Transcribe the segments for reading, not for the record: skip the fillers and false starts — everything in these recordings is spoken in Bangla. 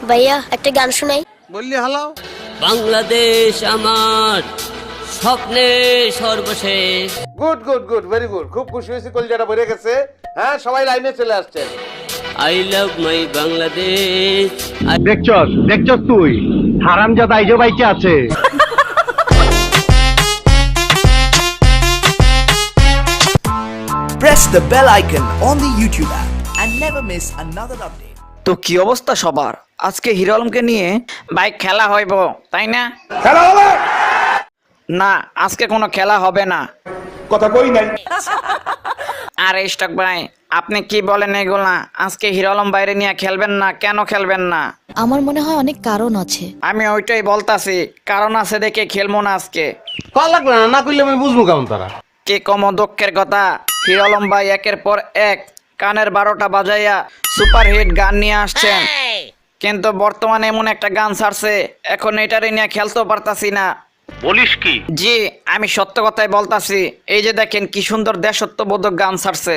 ভাইয়া একটা গান শোনাই। বললি হালাও। বাংলাদেশ আমার স্বপ্নের সর্বশেষ। Good good good, very good, খুব খুশি হয়েছি, কলজাটা ভরে গেছে। হ্যাঁ, সবাই লাইনে চলে আসছেন। I love my Bangladesh. দেখছস তুই হারামজাদা আইজো বাইকে আছে। Press the bell icon on the YouTube app and never miss another update. তো কি অবস্থা সবার? আজকে হিরো আলমকে নিয়ে বাইক খেলা হইব, তাই না? খেলা হবে না, আজকে কোনো খেলা হবে না। কথা কই নাই। আর স্টক ভাই, আপনি কি বলেন এগুলা? আজকে হিরো আলম বাইরে নিয়ে খেলবেন না, কেন খেলবেন না? আমার মনে হয় অনেক কারণ আছে। আমি ওইটাই বলতাছি, কারণ আছে দেখে খেলবো না আজকে। কল লাগবে না, না করলে আমি বুঝবো কেমন তারা। কে কম দুঃখের কথা, হিরো আলম ভাই একের পর এক কানের 12টা বাজাইয়া সুপারহিট গান নিয়ে আসছেন, কিন্তু বর্তমানে এমন একটা গান ছাড়ছে এখন এটারে নিয়ে খেলতেও পারতাছি না। বলিস কি? জি, আমি সত্য কথাই বলতাছি। এই যে দেখেন কি সুন্দর দেশত্ববোধক গান ছাড়ছে।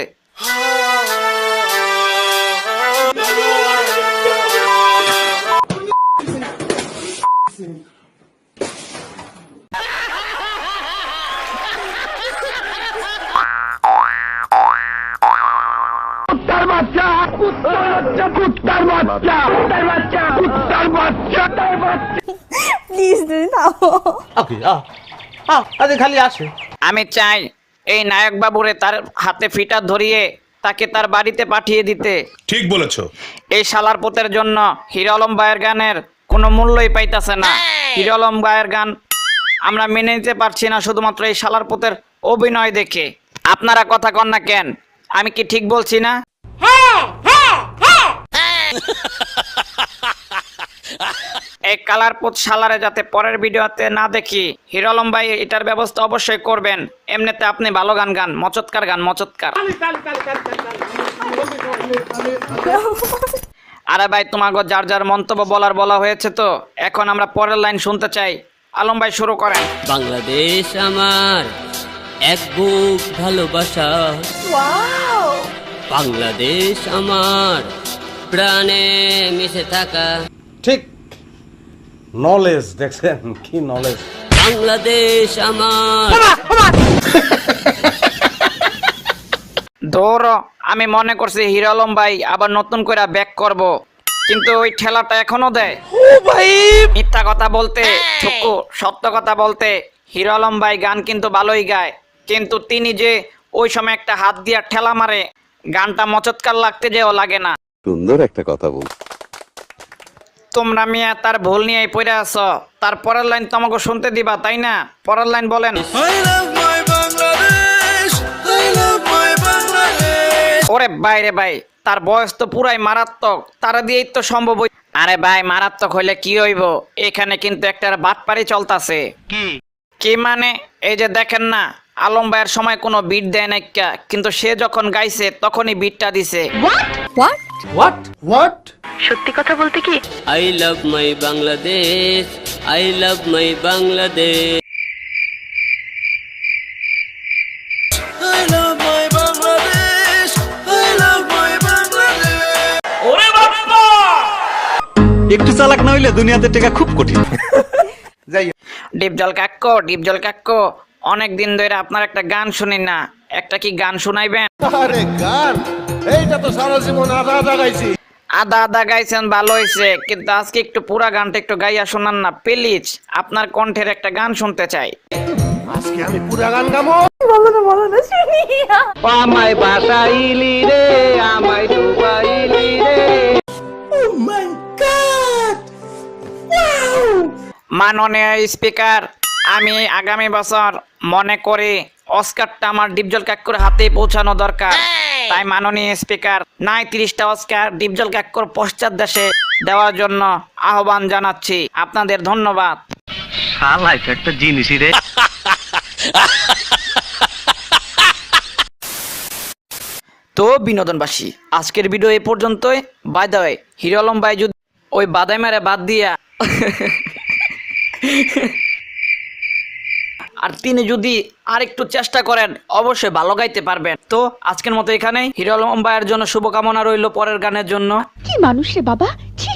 প্লিজ দিদি থামো। আরে খালি আসে। আমি চাই এই নায়ক বাবুরে তার হাতে ফিটা ধরিয়ে তাকে তার বাড়িতে পাঠিয়ে দিতে। ঠিক বলেছো। এই শালার পুতের জন্য হিরো আলম ভাইয়ের গানের কোনো মূল্যই পাইতাছে না। হিরো আলম ভাইয়ের গান আমরা মেনে নিতে পারছি না শুধুমাত্র এই শালার পুতের অভিনয় দেখে। আপনারা কথা কন না কেন? আমি কি ঠিক বলছি না? এই কালারপুত শালারে যাতে পরের ভিডিওতে না দেখি, হিরো আলম ভাই এটার ব্যবস্থা অবশ্যই করবেন। এমনিতে আপনি ভালো গান গান, মচৎকার গান, মচৎকার। আরে ভাই, তোমাকে যার যার মন্তব্য বলা হয়েছে, তো এখন আমরা পরের লাইন শুনতে চাই। আলম ভাই শুরু করেন। বাংলাদেশ আমার এক বুক ভালোবাসা। বাংলাদেশ আমার প্রাণে মিশে থাকা। ঠিক, নলেজ দেখছেন কি নলেজ। বাংলাদেশ আমার। ধরো, আমি মনে করছি হিরো আলম ভাই আবার নতুন করে ব্যাক করব, কিন্তু ওই ঠেলাটা এখনো দেয়। মিথ্যা কথা বলতে ঠুকু, সত্য কথা বলতে হিরো আলম ভাই গান কিন্তু ভালোই গায়, কিন্তু তিনি যে ওই সময় একটা হাত দিয়া ঠেলা মারে, গানটা মচৎকার লাগতে যেও লাগে না। সুন্দর একটা কথা বল। তোমরা মিয়া তার ভুল নিয়েই পড়ে আছো। তার পরের লাইন তোমাকে শুনতে দিবা, তাই না? পরের লাইন বলেন। ওরে বাইরে ভাই, তার বয়স তো পুরাই মারাত্মক, তারা দিয়েই তো সম্ভব। আরে ভাই, মারাত্মক হইলে কি হইব? এখানে কিন্তু একটা বাটপারি চলতেছে। কি মানে? এই যে দেখেন না, আলম ভাইয়ের সময় কোনো বিট দেয় নাই, কিন্তু সে যখন গাইছে তখনই বিটটা দিছে। হোয়াট? সত্যি কথা বলতে কি? I love my Bangladesh. I love my Bangladesh. একটু চালাক না হইলে দুনিয়াতে টেকা খুব কঠিন। যাই ডিপজল কাক্কো, অনেক দিন ধরে আপনার একটা গান শুনি না, একটা কি গান শুনাইবেন? আরে গান, এইটা তো সারা জীবন আধা আধা গাইছি। আদা গাইছেন, ভালো হয়েছে, কিন্তু আজকে একটু পুরা গানটা একটু গাইয়া শোনান না প্লিজ। আপনার কণ্ঠের একটা গান শুনতে চাই। আজকে আমি পুরা গান গাবো। বলো না শুনি। আমায় বাসাইলি রে, আমায় ডুবাইলি রে। মাননীয় স্পিকার, আমি আগামী বছর মনে করি অস্কারটা আমার ডিপজল কাক্কুর হাতে পৌঁছানো দরকার। তাই মাননীয় স্পিকার, নাই 30টা অস্কার ডিপজল কাক্কুর পশ্চাৎ দেশে দেওয়ার জন্য আহ্বান জানাচ্ছি। আপনাদের ধন্যবাদ। শালা এটা একটা জিনিসই রে। তো বিনোদনবাসী, আজকের ভিডিও এই পর্যন্তই। By the way, Hero Alam ভাই যদি ওই বাদাই মারে বাদ দিয়া আর তিনি যদি আরেকটু চেষ্টা করেন অবশ্যই ভালো গাইতে পারবেন। তো আজকের মতো এখানেই। হিরো আলম ভাইয়ের জন্য শুভকামনা রইল পরের গানের জন্য। কি মানুষ রে বাবা, ছি।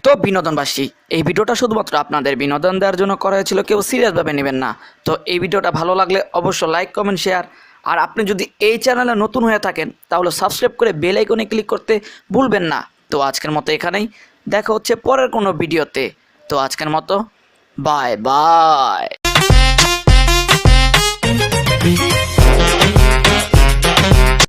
তো বিনোদনবাসী, এই ভিডিওটা শুধুমাত্র আপনাদের বিনোদন দেওয়ার জন্য করা হয়েছিল, কেউ সিরিয়াসভাবে নেবেন না। তো এই ভিডিওটা ভালো লাগলে অবশ্যই লাইক কমেন্ট শেয়ার, আর আপনি যদি এই চ্যানেলে নতুন হয়ে থাকেন তাহলে সাবস্ক্রাইব করে বেল আইকনে ক্লিক করতে ভুলবেন না। তো আজকের মতো এখানেই, দেখা হচ্ছে পরের কোনো ভিডিওতে। তো আজকের মতো বাই বাই।